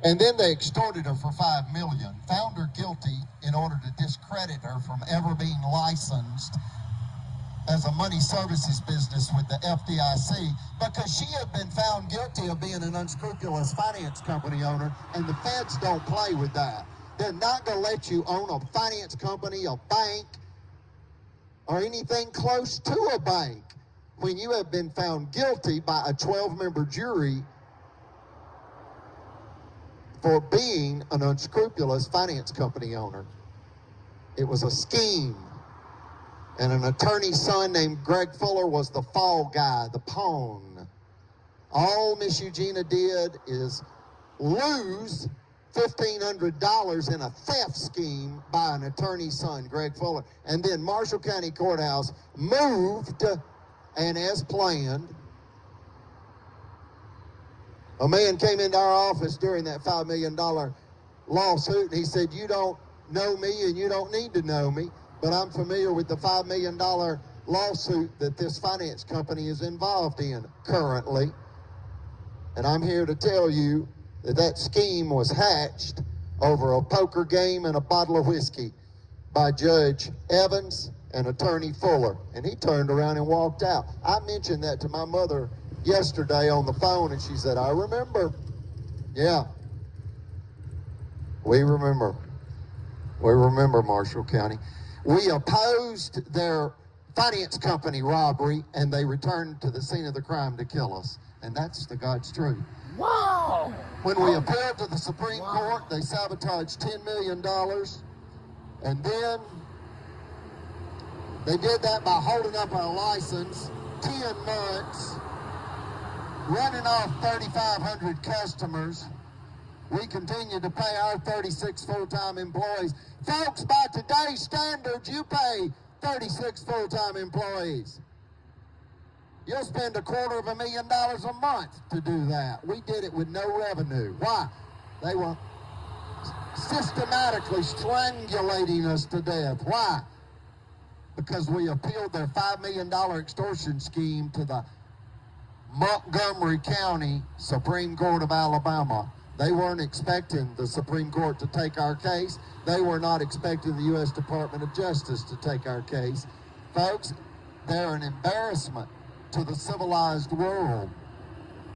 And then they extorted her for $5 million, found her guilty in order to discredit her from ever being licensed as a money services business with the FDIC, because she had been found guilty of being an unscrupulous finance company owner, and the feds don't play with that. They're not going to let you own a finance company, a bank, or anything close to a bank when you have been found guilty by a 12-member jury for being an unscrupulous finance company owner. It was a scheme. And an attorney's son named Greg Fuller was the fall guy, the pawn. All Miss Eugenia did is lose $1,500 in a theft scheme by an attorney's son, Greg Fuller. And then Marshall County Courthouse moved, and as planned, a man came into our office during that $5 million lawsuit, and he said, "You don't know me and you don't need to know me, but I'm familiar with the $5 million lawsuit that this finance company is involved in currently. And I'm here to tell you that that scheme was hatched over a poker game and a bottle of whiskey by Judge Evans and Attorney Fuller." And he turned around and walked out. I mentioned that to my mother yesterday on the phone, and she said, "I remember." Yeah, we remember. We remember Marshall County. We opposed their finance company robbery, and they returned to the scene of the crime to kill us. And that's the God's truth. Wow! When we appealed to the Supreme Court, they sabotaged $10 million. And then they did that by holding up our license 10 months, running off 3,500 customers. We continue to pay our 36 full-time employees. Folks, by today's standards, you pay 36 full-time employees. You'll spend $250,000 a month to do that. We did it with no revenue. Why? They were systematically strangulating us to death. Why? Because we appealed their $5 million extortion scheme to the Montgomery County Supreme Court of Alabama. They weren't expecting the Supreme Court to take our case. They were not expecting the U.S. Department of Justice to take our case. Folks, they're an embarrassment to the civilized world.